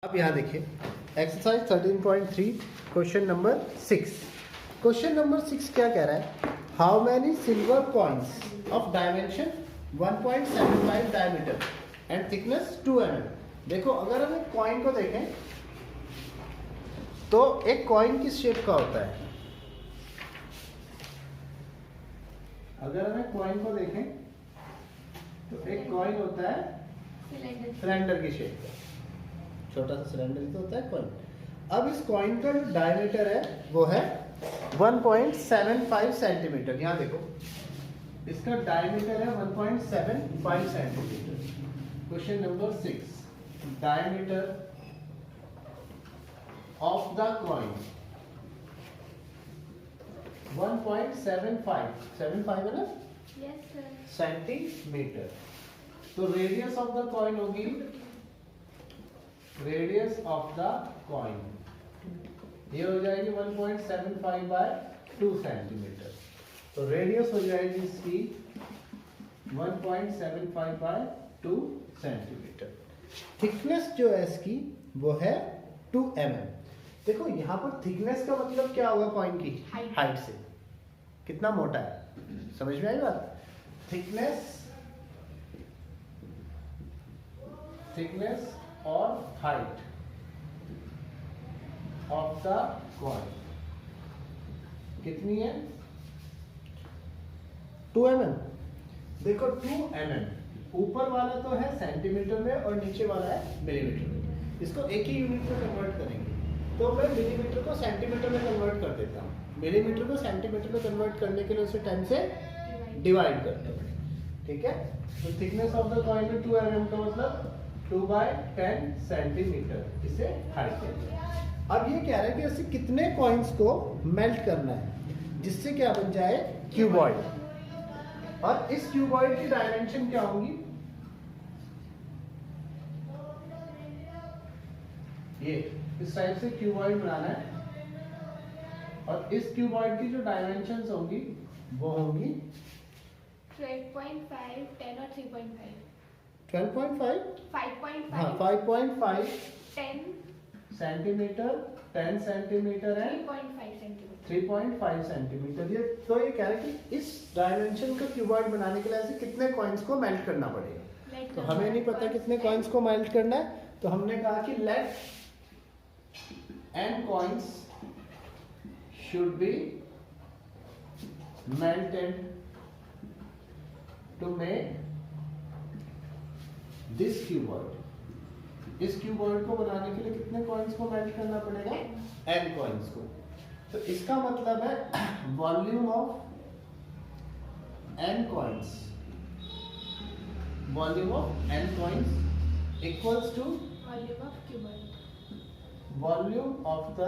अब यहाँ देखिए exercise 13.3 question number 6। Question number 6 क्या कह रहा है? How many silver coins of dimension 1.75 diameter and thickness 2 mm। देखो अगर हम एक कॉइन को देखें तो एक कॉइन किस शेप का होता है? अगर हम एक कॉइन को देखें तो एक कॉइन होता है सिलेंडर की शेप का, छोटा सा सिलेंडर ही तो होता है कॉइन। अब इस कॉइन का जो डायमीटर है वो है 1.75 सेंटीमीटर। यहाँ देखो इसका डायमीटर है 1.75 centimetre. Question number 6, diameter of the coin 1.75 है ना? Yes, sir. सेंटीमीटर। तो रेडियस ऑफ द कॉइन होगी, रेडियस ऑफ द कॉइन ये हो जाएगी 1.75 बाय 2 सेंटीमीटर। तो रेडियस हो जाएगी इसकी 1.75 बाय 2 सेंटीमीटर। थिकनेस जो है इसकी वो है 2 mm। देखो यहाँ पर थिकनेस का मतलब क्या होगा? कॉइन की हाइट से कितना मोटा है, समझ में आई बात? थिकनेस और हाइट ऑफ द कॉइन कितनी है? 2 mm। देखो 2 mm ऊपर वाला तो है सेंटीमीटर में और नीचे वाला है मिलीमीटर में। इसको एक ही यूनिट में कन्वर्ट करेंगे तो मैं मिलीमीटर को सेंटीमीटर में कन्वर्ट कर देता हूँ। मिलीमीटर को सेंटीमीटर में कन्वर्ट करने के लिए उसे 10 से डिवाइड करते हैं, ठीक है? तो थिकनेस ऑफ द कॉइन में 2 mm का मतलब 2/10 सेंटीमीटर इसे हाइट कहते हैं। अब ये कह रहा है कि ऐसे कितने कॉइन्स को मेल्ट करना है जिससे क्या बन जाए? क्यूबॉइड। और इस क्यूबॉइड की डायमेंशन क्या होंगी? ये इस टाइप से क्यूबॉइड बनाना है और इस क्यूबॉइड की जो डायमेंशंस होंगी वो होंगी 12.5, 10 और 3.5। 12.5 5.5, हाँ 5.5 10, सेंटीमीटर, 10 सेंटीमीटर है 3.5 सेंटीमीटर। 3.5 सेंटीमीटर। ये तो ये कह रहे हैं कि इस डायमेंशन का क्यूबॉइड बनाने के लिए ऐसे कितने कॉइन्स को मेल्ट करना पड़ेगा। तो हमें नहीं पता कितने कॉइन्स को मेल्ट करना है, तो हमने कहा कि late n coins should be melted to make this cuboid। इस क्यूबॉइड को बनाने के लिए कितने कॉइन्स को मेल्ट करना पड़ेगा? n कॉइन्स को। तो इसका मतलब है volume of n coins, volume of n coins equals to volume of cuboid. Volume of the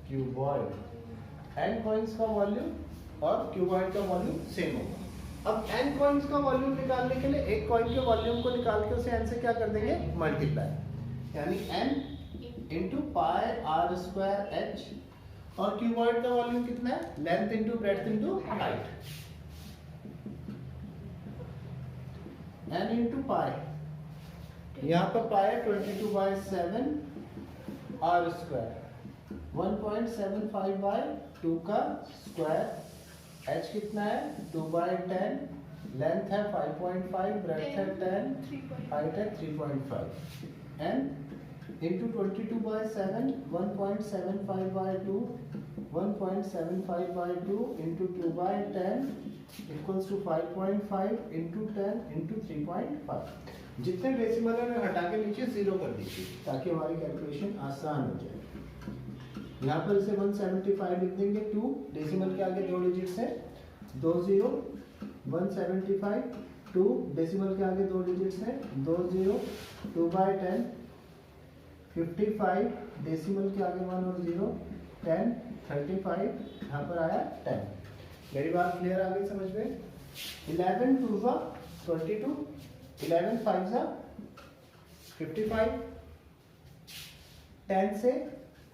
cuboid. n coins का वॉल्यूम और क्यूबॉइड का वॉल्यूम सेम होगा। अब n कॉइन्स का वॉल्यूम निकालने के लिए एक कॉइन के वॉल्यूम को निकाल के उसे n से क्या कर देंगे? मल्टीप्लाई, यानी n into pi r square h। और क्यूबॉइड का वॉल्यूम कितना है? Length into breadth into height, n into pi. यहाँ पर पाई है 22/7 r स्क्वायर, 1.75 बाय 2 का स्क्वायर। h कितना है? 2/10, लेंथ है 5.5, ब्रेड्थ है 10, हाइट है 3.5। n into 22/7, 1.75 by 2, 1.75 by 2 into 2/10 equals to 5.5 into 10 into 3.5। जितने डेसिमल है हटा के नीचे 0 कर दीजिए ताकि हमारी कैलकुलेशन आसान हो जाए। यहाँ पर इसे 175 लिख देंगे, 2 डेसिमल के आगे 2 डिजिट्स है, 2 0, 175, 2 डेसिमल के आगे 2 डिजिट्स है, 2 0, 2/10, 55 डेसिमल के आगे 1 और 0, 10, 35, यहाँ पर आया 10। मेरी बात क्लियर आ गई समझ में? 11 2 22, 11 5 55, 10 से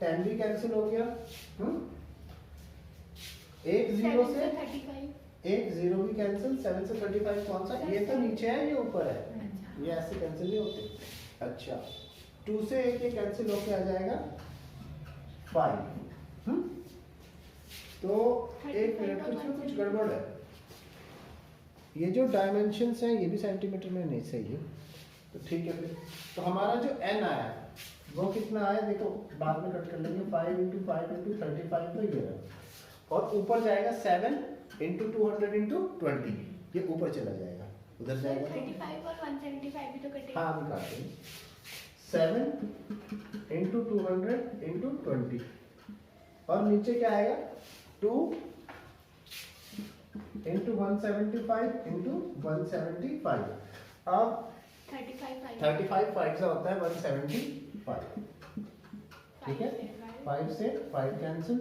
10 भी कैंसिल हो गया, एक 0 से 1 0 भी कैंसिल, 7 से 35 कौन सा? ये तो नीचे है, ये ऊपर है, ये ऐसे कैंसिल नहीं होते। अच्छा 2 से 1 ये कैंसिल होके आ जाएगा 5। तो एक मिनट, इसमें कुछ गड़बड़ है। ये जो डायमेंशंस हैं ये भी सेंटीमीटर में नहीं सही है, तो ठीक है फिर। तो हमारा जो n आया वो कितना आया, देखो बाद में कट कर लेंगे। 5 × 5 × 35 तो ये रहा, और ऊपर जाएगा 7 × 200 × 20, ये ऊपर चला जाएगा, उधर जाएगा तो 35 और 175 भी तो कटेगा। हाँ हम काट देंगे। 7 × 200 × 20, और नीचे क्या आएगा 2 × 175 × 175। अब 35 5 से होता है 175, ठीक है। 5 से 5 कैंसिल,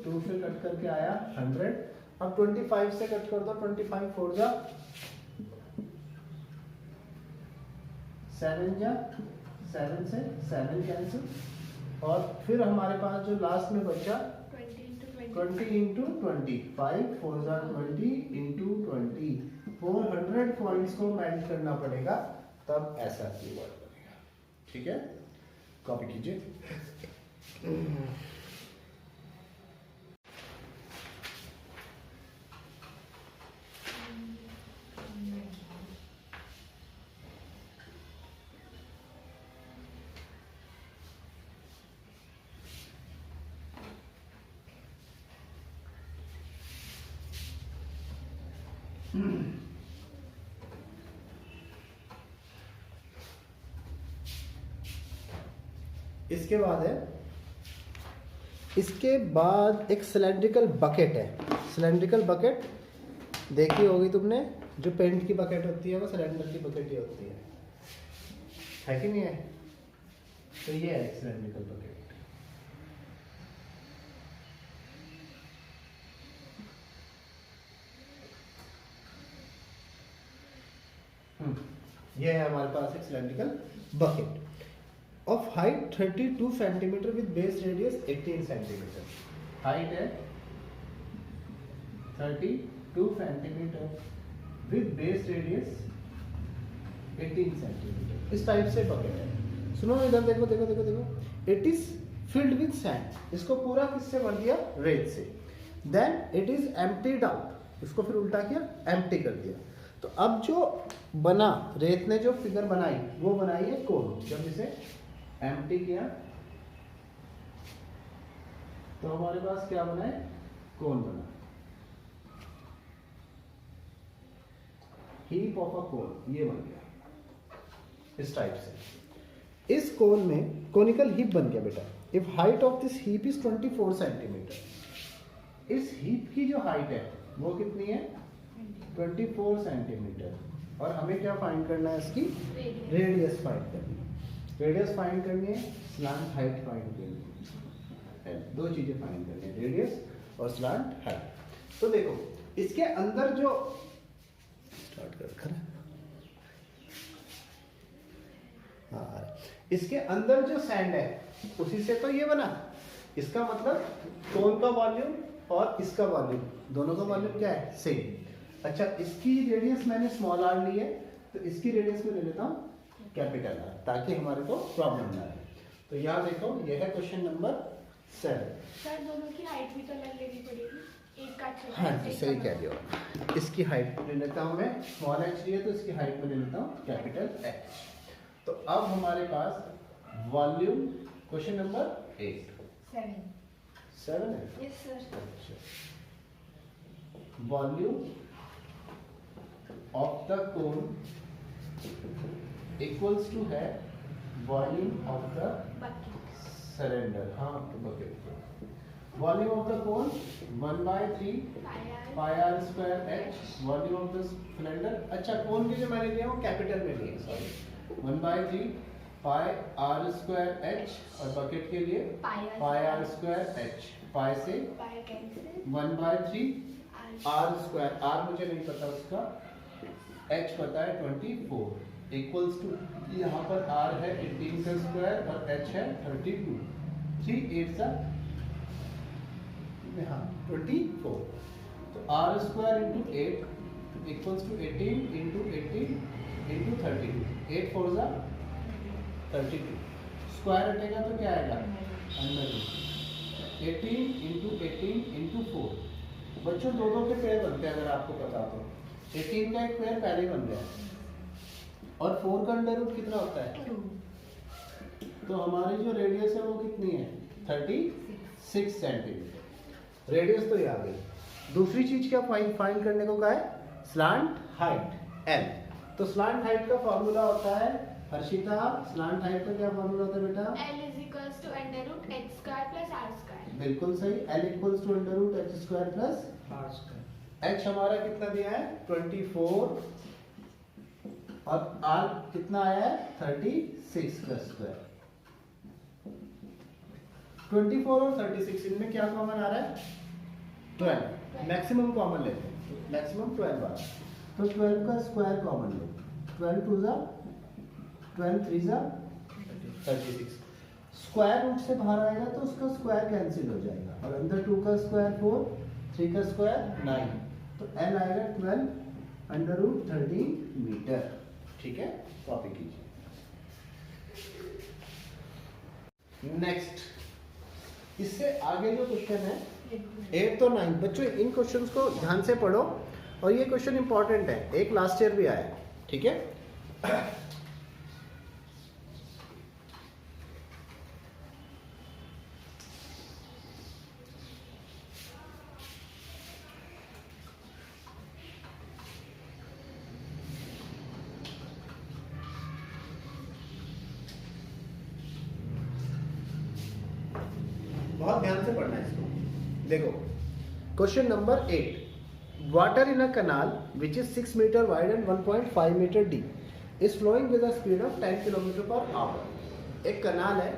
2 से कट करके आया 100। अब 25 से कट कर दो, 25 4 जा 7 जा 7 से 7 कैंसिल, और फिर हमारे पास जो लास्ट में बचा 20 × 20, 5 4 जा 20 × 20, 400 पॉइंट्स को मेल्ट करना पड़ेगा, तब ऐसा कीवर्ड बनेगा, ठीक है। कॉपी कीजिए। इसके बाद है, इसके बाद एक सिलेंड्रिकल बकेट है। सिलेंड्रिकल बकेट देखी होगी तुमने, जो पेंट की बकेट होती है वो सिलेंडर की बकेट ही होती है कि नहीं है। तो ये है सिलेंड्रिकल बकेट। ये है हमारे पास एक cylindrical bucket of height 32 centimetre with base radius 18 centimetre. Height है 32 centimetre with base radius 18 centimetre. इस टाइप से बकेट है। सुनो इधर देखो देखो देखो देखो। It is filled with sand. इसको पूरा किससे भर दिया, रेत से। Then it is emptied out. इसको फिर उल्टा किया, एम्प्टी कर दिया। तो अब जो बना, रेत ने जो फिगर बनाई वो बनाई है कोन। जब इसे एम्प्टी किया तो हमारे पास क्या बना है, कोन बना। हीप ऑफ अ कोन, ये बन गया इस टाइप से। इस कोन में कोनिकल हीप बन गया बेटा। If height of this heap is 24 centimetre. इस हीप की जो हाइट है वो कितनी है, 24 सेंटीमीटर। और हमें क्या फाइंड करना है, इसकी रेडियस फाइंड करनी है। रेडियस फाइंड करनी है, स्लांट हाइट फाइंड करनी है। दो चीजें फाइंड करनी है, रेडियस और स्लांट हाइट। तो देखो इसके अंदर जो स्टार्ट कर इसके अंदर जो सैंड है उसी से तो ये बना। इसका मतलब कोन का वॉल्यूम और इसका वॉल्यूम, दोनों का वॉल्यूम क्या है, सेम। अच्छा, इसकी रेडियस मैंने स्मॉल आर ली है, तो इसकी रेडियस में ले लेता हूँ कैपिटल आर, ताकि हमारे को प्रॉब्लम ना आए। तो यहाँ देखो, यह है क्वेश्चन नंबर 7। सर दोनों की हाइट भी तो अलग लेनी पड़ेगी, एक का छोटा हाँ जी, सही कह रहे हो। इसकी हाइट ले लेता हूँ मैं, स्मॉल एच लिया तो इसकी हाइट में ले लेता हूँ कैपिटल एच। तो अब हमारे पास वॉल्यूम, क्वेश्चन नंबर 7 है। Yes sir. Volume of the cone equals to है वॉल्यूम ऑफ द सिलेंडर। हाँ, तो bucket. Volume of the cone 1/3 pi are square h, volume of the cylinder. अच्छा, कोन के जो मैंने लिया वो कैपिटल में लिए, sorry. 1/3 pi are square h, और बकेट के लिए pi are square H. Pi से 1/3 आर स्क्वायर, आर मुझे नहीं पता उसका, एच पता है 24, इक्वल्स टू, यहाँ पर आर है 18 का स्क्वायर और एच है 32। 3 8 सा, हाँ 24। तो r square into 8 equals to 18 into 18 into 32। 8 4 सा 32। स्क्वायर हटेगा तो क्या आएगा अंडर रूट 18 इंटू 18 इंटू 4। बच्चों दो दो के पेयर बनते हैं अगर आपको पता हो। 18 का एक पेयर पहले ही बन गया और 4 का अंडर रूट कितना होता है? तो हमारी जो रेडियस है वो कितनी है? 36 सेंटीमीटर। रेडियस तो ये आ गई। दूसरी चीज क्या फाइंड करने को कहा है? Slant height L. तो स्लांट हाइट का फॉर्मूला होता है हर्षिता, स्लांट हाइट का क्या फॉर्मूला होता है बेटा? L is equals to under root h square plus r square. बिल्कुल सही। L equals to under root h square plus r square. h हमारा कितना दिया है? 24 और r कितना आया है? 36 का स्क्वायर। 24 और 36 इनमें क्या कॉमन आ रहा है? 12। मैक्सिमम कॉमन लेते हैं, मैक्सिमम 12 आ रहा है। तो 12 का स्क्वायर कॉमन लो। 12 2 जा 12 3 जा 36। स्क्वायर रूट से बाहर आएगा तो उसका स्क्वायर कैंसिल हो जाएगा और अंदर 2 का स्क्वायर 4, 3 का स्क्वायर 9, तो एल आएगा 12 अंडर रूट 13 मीटर। ठीक है, कॉपी कीजिए। नेक्स्ट, इससे आगे जो क्वेश्चन है 8 और 9, बच्चों इन क्वेश्चंस को ध्यान से पढ़ो और ये क्वेश्चन इंपॉर्टेंट है, एक लास्ट ईयर भी आया है। ठीक है, बहुत ध्यान से पढ़ना है इसको। देखो question number 8, water in a canal which is 6 metre wide and 1.5 metre deep is flowing with a speed of 10 kilometre per hour. एक कनाल है,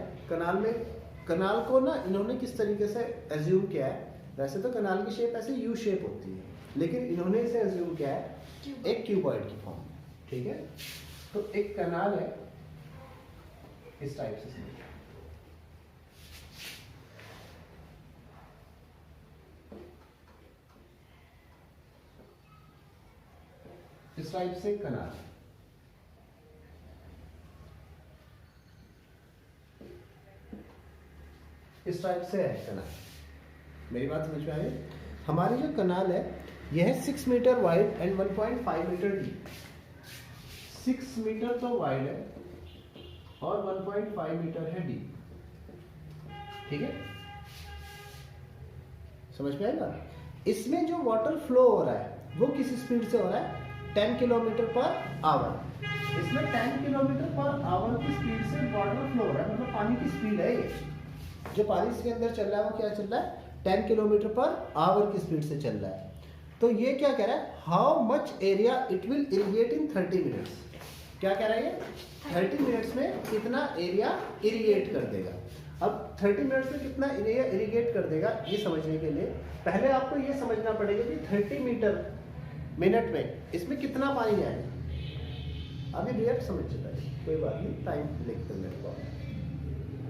कनाल को ना इन्होंने किस तरीके से एज्यूम किया है? वैसे तो कनाल की शेप ऐसे यू शेप होती है, लेकिन इन्होंने इसे एज्यूम किया है एक क्यूबॉइड की फॉर्म में। ठीक है, तो एक कनाल है इस टाइप से, इस टाइप से कनाल, इस टाइप से है कनाल। मेरी बात समझ में आ रही? हमारी जो कनाल है यह है 6 metre wide and 1.5 metre deep. 6 metre तो वाइड है और 1.5 मीटर है डीप। ठीक है, समझ में आएगा? इसमें जो वाटर फ्लो हो रहा है वो किस स्पीड से हो रहा है? 10 किलोमीटर पर आवर। इसमें 10 किलोमीटर पर आवर की स्पीड से वाटर फ्लो हो रहा है, मतलब पानी की स्पीड है ये। जो पानी इसके अंदर चल रहा है वो क्या चल रहा है? 10 किलोमीटर पर आवर की स्पीड से चल रहा है। तो ये क्या कह रहा है? How much area it will irrigate in 30 minutes. क्या कह रहा है ये? 30 मिनट्स में कितना एरिया इरिगेट कर देगा। अब 30 मिनट्स में कितना एरिया इरिगेट कर देगा ये समझने के लिए पहले आपको ये समझना पड़ेगा कि 30 मिनट में इसमें कितना पानी आएगा। अभी रिएक्ट समझ चुका है, कोई बात नहीं, टाइम लिखते हैं मेरे को।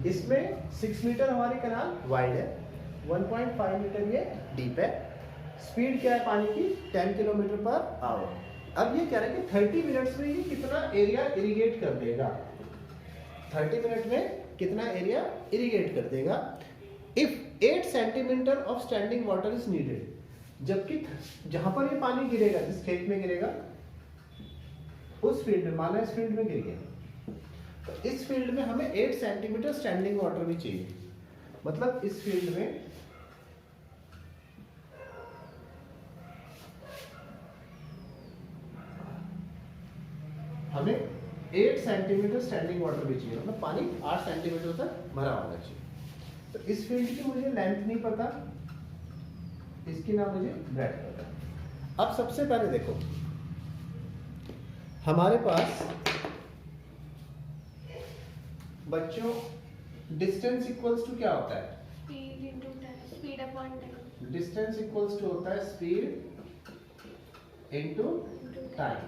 इसमें 6 मीटर हमारी कनाल वाइड है, 1.5 मीटर ये डीप है, स्पीड क्या है पानी की? 10 किलोमीटर पर आवर। अब ये कह रहा है कि 30 मिनट्स में ये कितना एरिया इरिगेट कर देगा। 30 मिनट में कितना एरिया इरिगेट कर देगा। If 8 centimetre of standing water is needed, जबकि जहां पर ये पानी गिरेगा, जिस खेत में गिरेगा उस फील्ड में, माना इस फील्ड में गिर गया, तो इस फील्ड में हमें 8 सेंटीमीटर स्टैंडिंग वाटर भी चाहिए। मतलब इस फील्ड में हमें 8 सेंटीमीटर स्टैंडिंग वाटर भी चाहिए, मतलब पानी 8 सेंटीमीटर तक भरा होना चाहिए। तो इस फील्ड की मुझे लेंथ नहीं पता, इसकी ना मुझे ब्रेथ पता। अब सबसे पहले देखो हमारे पास बच्चों डिस्टेंस इक्वल्स टू क्या होता है? Speed into time, speed upon time. Distance equals to होता है स्पीड इनटू टाइम।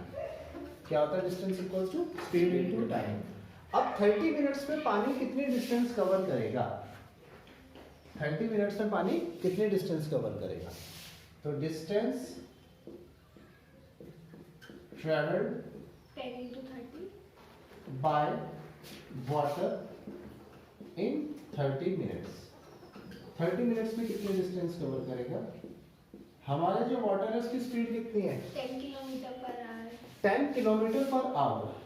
क्या होता है distance equals to? Speed into time. अब 30 मिनट्स में पानी कितनी डिस्टेंस कवर करेगा? 30 मिनट्स में पानी कितनी डिस्टेंस कवर करेगा? तो distance travelled 10 into 30 by water in 30 minutes. 30 minutes में कितने डिस्टेंस कवर करेगा? हमारा जो वाटर है उसकी स्पीड कितनी है? 10 kilometre per our. 10 kilometre per our.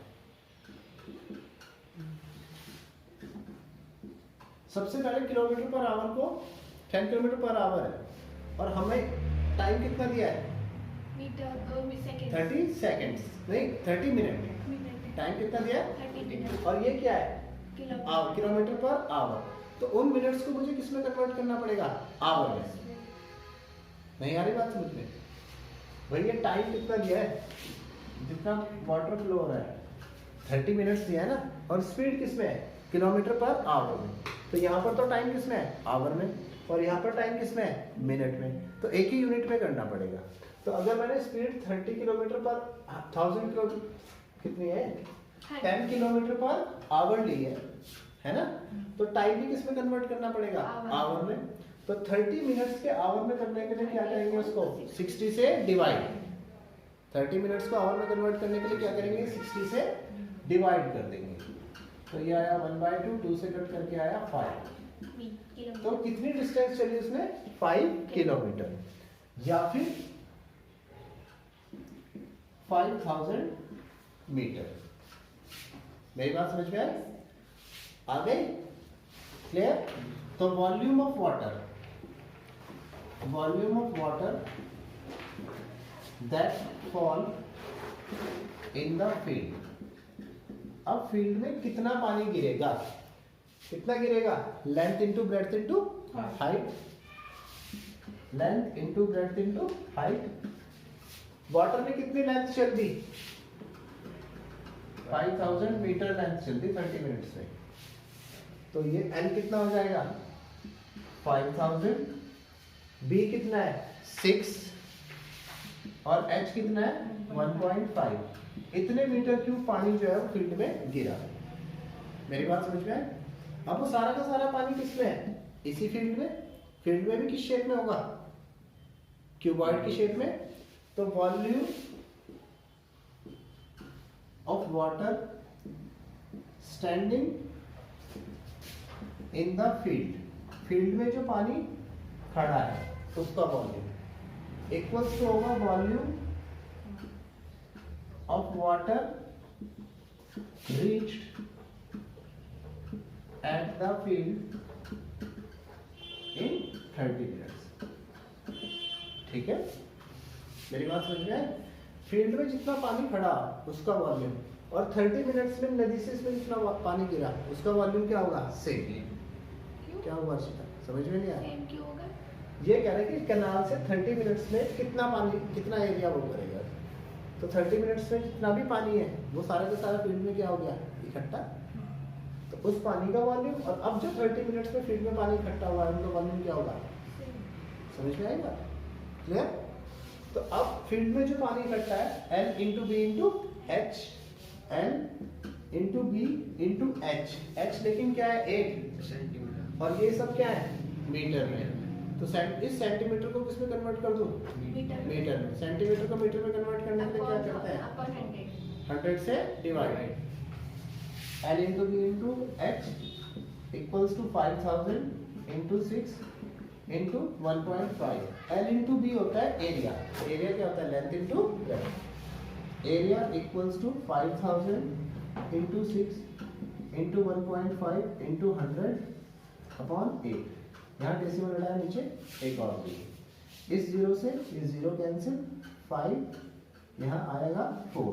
सबसे पहले किलोमीटर पर आवर को 10 किलोमीटर पर आवर है, और हमें टाइम कितना दिया है? मीटर सेकंड 30 सेकेंड्स, नहीं 30 मिनट। टाइम कितना दिया है? 30 मिनट। और ये क्या है? Kilometre kilometre per our. तो उन मिनट्स को मुझे किस में कन्वर्ट करना पड़ेगा? आवर में। नहीं आ रही बात समझ में? भैया टाइम कितना दिया है? जितना वाटर फ्लो हो रहा है 30 मिनट्स दिया है ना, और स्पीड किस में है? किलोमीटर पर आवर में। तो यहाँ पर तो टाइम किस में है? आवर में। और यहाँ पर टाइम किस में है? मिनट में। तो एक ही यूनिट में करना पड़ेगा। तो अगर मैंने स्पीड 30 किलोमीटर पर 1000 किलोमीटर कितनी है? 10 किलोमीटर पर आवर ली है ना? तो टाइम भी किस में कन्वर्ट करना पड़ेगा? आवर में। तो 30 मिनट्स के आवर में करने के लिए क्या करेंगे? उसको 60 से डिवाइड। 30 मिनट्स को आवर में कन्वर्ट करने के लिए क्या करेंगे? 60 से डिवाइड कर देंगे। तो ये आया 1/2, 2 से कट करके आया 5। तो कितनी डिस्टेंस चली उसने? 5 किलोमीटर, या फिर 5000 मीटर। मेरी बात समझ में आई? आ गई? क्लियर? तो volume of water that fall in the field. अब फील्ड में कितना पानी गिरेगा? कितना गिरेगा? Length into breadth into height. Length into breadth into height. Water में कितनी लेंथ चल दी? 5000 मीटर लेंथ चल दी 30 मिनट्स में। तो ये L कितना हो जाएगा? 5000। B कितना है? 6। और H कितना है? 1.5। इतने मीटर क्यूब पानी जो है वो फील्ड में गिरा। मेरी बात समझ में आई? अब वो सारा का सारा पानी किस में है? इसी फील्ड में। फील्ड में भी किस शेप में होगा? क्यूबॉइड की शेप में। तो volume of water standing in the field, field में जो पानी खड़ा है उसका वॉल्यूम इक्वल्स टू होगा volume of water reached at the field in 30 minutes. ठीक है? मेरी बात समझ में है? फील्ड में जितना पानी खड़ा उसका वॉल्यूम, और 30 मिनट्स में नदी से इसमें जितना पानी गिरा उसका वॉल्यूम क्या होगा? सेम। क्या होगा अर्षिता? समझ में नहीं आया? सेम क्यों होगा? ये कह रहे हैं कि कैनाल से 30 मिनट्स में कितना पानी, कितना एरिया वो करेगा। तो 30 मिनट्स में जितना भी पानी है वो सारा का सारा फील्ड में क्या हो गया? इकट्ठा। तो उस पानी का वॉल्यूम, और अब जो 30 मिनट्स में फील्ड में पानी इकट्ठा हुआ है उनका वॉल्यूम क्या होगा? समझ में आएगा? क्लियर? तो अब फील्ड में जो पानी इकट्ठा है L into b into h, L into b into h. H लेकिन क्या है? 8 सेंटीमीटर, और ये सब क्या है? मीटर में। तो इस सेंटीमीटर को किस में कन्वर्ट कर दूं? मीटर में। सेंटीमीटर को मीटर में कन्वर्ट करने के लिए क्या करते हैं? 100 से divide. L into b into h equals to 5000 into 6 into 1.5। L into b होता है एरिया। एरिया क्या होता है? Length into breadth. Area equals to 5000 into 6 into 1.5 into 100 upon 8। यहाँ डेसिमल लड़ा है नीचे एक और भी। इस 0 से ये 0 कैंसिल, 5 यहाँ आएगा 4,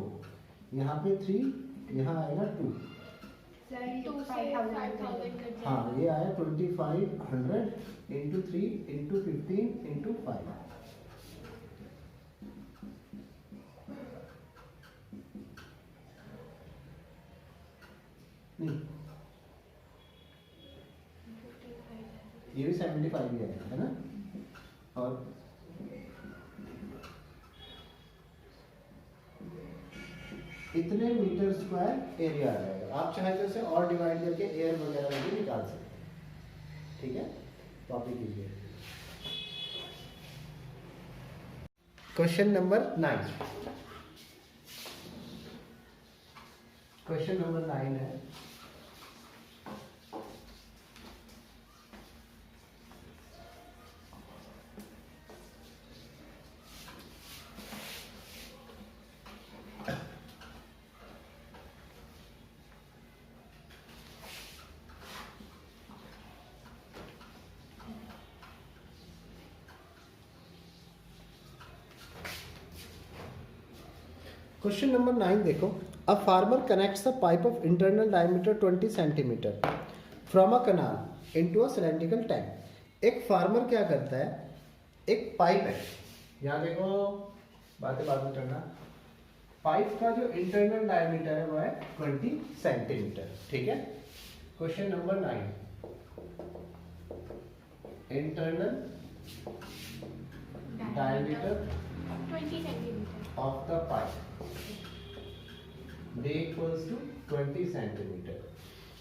यहाँ पे 3, यहाँ आएगा 2। 2 से 5000 हाँ, ये आया 2500 इंटू 3 इंटू 15 इंटू 5। ये भी 75 ही है ना? और इतने मीटर स्क्वायर एरिया आ जाएगा। आप चाहे तो इसे और डिवाइड करके एयर वगैरह भी निकाल सकते। ठीक है? कॉपी कीजिए। Question number 9। क्वेश्चन नंबर 9 है क्वेश्चन नंबर 9 देखो, a farmer connects the pipe of internal diameter 20 centimetre from a canal into a cylindrical tank. एक फार्मर क्या करता है, एक पाइप है, यहाँ देखो बातें बाद में करना, पाइप का जो इंटरनल डायमीटर है वो है 20 सेंटीमीटर, ठीक है। Question number 9, internal diameter 20 centimetre of the pipe d equals to 20 centimetre.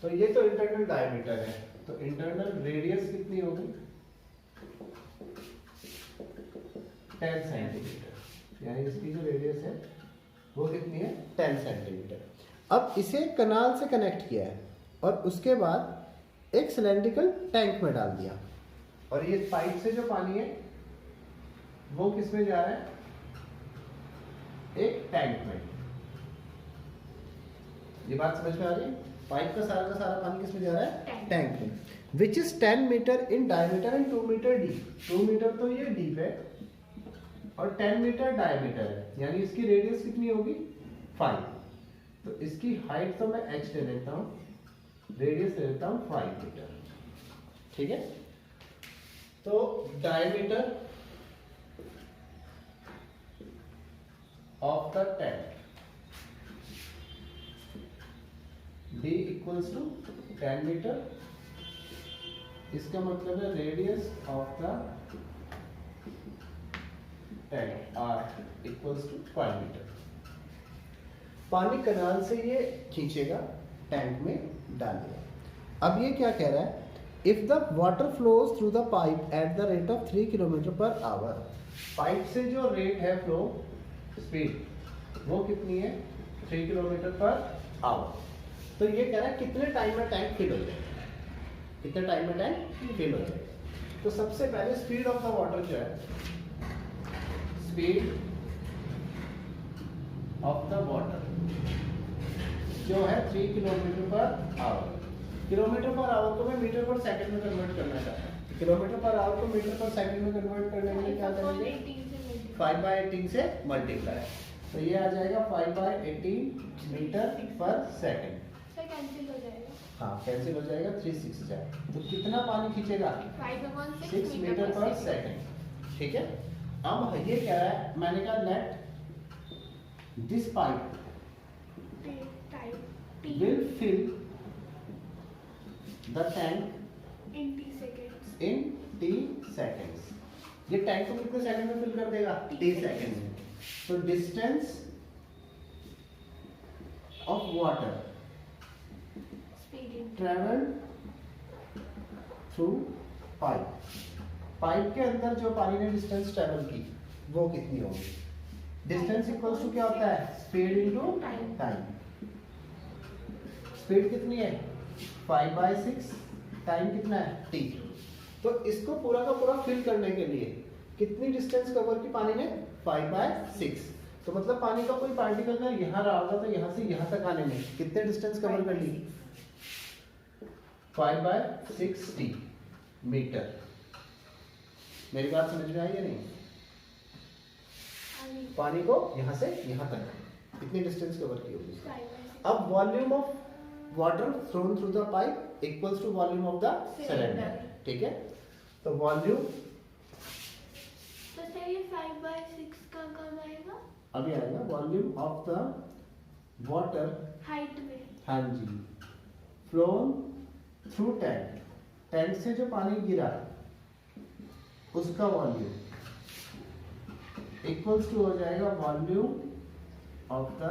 तो ये तो इंटरनल डायमीटर है, तो इंटरनल रेडियस कितनी होगी 10 सेंटीमीटर, यानी इसकी जो रेडियस है वो कितनी है 10 सेंटीमीटर। अब इसे कनाल से कनेक्ट किया है और उसके बाद एक सिलेंड्रिकल टैंक में डाल दिया, और ये पाइप से जो पानी है वो किस में जा रहा है, एक टैंक में। ये बात समझ में आ रही है, पाइप का सारा पानी किस में जा रहा है, टैंक में, which is 10 metre in diameter and 2 metre deep. 2 metre तो ये डीप है और 10 मीटर डायमीटर है, यानी इसकी रेडियस कितनी होगी 5। तो इसकी हाइट तो मैं h ले लेता हूँ, रेडियस ले लेता हूँ 5 मीटर, ठीक है। तो diameter of the tank d equals to 10 metre, इसका मतलब है radius of the tank r equals to 5 metre. पानी कनाल से ये खींचेगा, टैंक में डालेगा। अब ये क्या कह रहा है, if the water flows through the pipe at the rate of 3 kilometre per our. Pipe से जो रेट है फ्लो स्पीड वो कितनी है 3 किलोमीटर पर आवर। तो ये कह रहा है कितने टाइम में टैंक फिल हो जाएगा, कितने टाइम में टैंक फिल हो जाएगा। तो सबसे पहले स्पीड ऑफ द वाटर जो है, स्पीड ऑफ द वाटर जो है 3 kilometre per our. Kilometre per our को मैं मीटर पर सेकंड में कन्वर्ट करना चाहता हूँ। किलोमीटर पर आवर को मीटर पर सेकंड में कन्वर्ट करने के लिए क्या करेंगे, 5/18 से मल्टीप्लाई, तो ये आ जाएगा 5/18 मीटर पर सेकंड। सर कैंसिल हो जाएगा, हाँ कैंसिल हो जाएगा, 3 6 जाए, तो कितना पानी खींचेगा 6 मीटर पर सेकंड, ठीक है। अब ये कह रहा है, मैंने कहा let this pipe will fill the tank in t seconds। in t seconds। ये टैंक को कितने सेकंड में फिल कर देगा, t सेकंड में। तो distance of water travel through pipe, pipe के अंदर जो पानी ने डिस्टेंस ट्रेवल की वो कितनी होगी। डिस्टेंस इक्वल्स टू क्या होता है, स्पीड इनटू टाइम। स्पीड कितनी है 5/6, टाइम कितना है t। तो इसको पूरा का पूरा फिल करने के लिए कितनी डिस्टेंस कवर की पानी ने 5/6। तो मतलब पानी का कोई पार्टिकल अगर यहाँ रहा होगा तो यहाँ से यहाँ तक आने में कितने डिस्टेंस कवर कर ली, 5/6t मीटर। मेरी बात समझ में आई या नहीं, पानी को यहाँ से यहाँ तक कितनी डिस्टेंस कवर की होगी। अब volume of water thrown through the pipe equals to volume of the cylinder, ठीक है। तो वॉल्यूम, तो सर ये 5/6 का कब आएगा, अभी आएगा, volume of the water height में, हाँ जी, फ्लोन थ्रू टैंक, टैंक से जो पानी गिरा उसका वॉल्यूम इक्वल्स टू हो जाएगा वॉल्यूम ऑफ द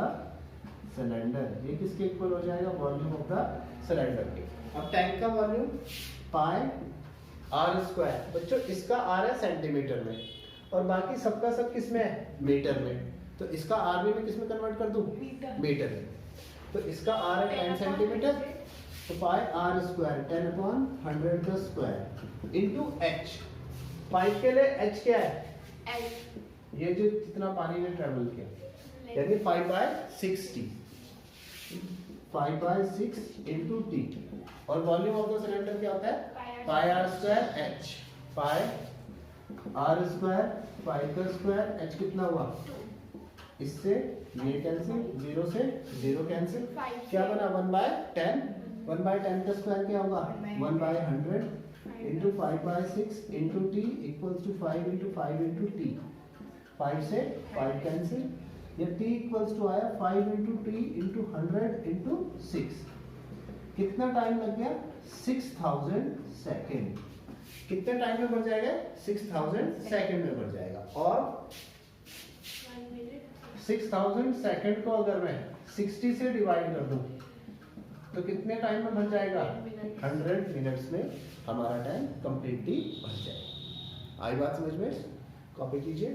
सिलेंडर। ये किसके इक्वल हो जाएगा, वॉल्यूम ऑफ द सिलेंडर के। अब टैंक का वॉल्यूम पाई आर स्क्वायर, बच्चों इसका आर है सेंटीमीटर में और बाकी सबका सब किस में है, मीटर में। तो इसका आर भी मैं किस में कन्वर्ट कर दूं, मीटर में। तो इसका आर है 10 सेंटीमीटर, तो पाई आर स्क्वायर 10/100 का स्क्वायर इनटू एच। पाइप के लिए एच क्या है, ये जो कितना पानी ने ट्रेवल किया, यानी 5/6t, 5/6 इंटू टी। और वॉल्यूम ऑफ द सिलेंडर क्या होता है, pi are square H, pi are square, pi का स्क्वायर, एच कितना हुआ इससे ये कैंसिल, 0 से 0 कैंसिल, 5 क्या बना 1/10, 1/10 का स्क्वायर क्या होगा 1/100 into 5/6 into t equals to 5 into 5 into t, 5 से 5 कैंसिल, ये t इक्वल्स टू आया 5 इंटू टी इंटू 100 इंटू 6, कितना टाइम लग गया 6000 सेकेंड, कितने टाइम में बढ़ जाएगा 6000 सेकेंड में बढ़ जाएगा। और 1 मिनट 6000 सेकेंड को अगर मैं 60 से डिवाइड कर दूं तो कितने टाइम में बढ़ जाएगा 100 मिनट्स में हमारा टाइम कंप्लीटली बढ़ जाएगा। आई बात समझ में? कॉपी कीजिए।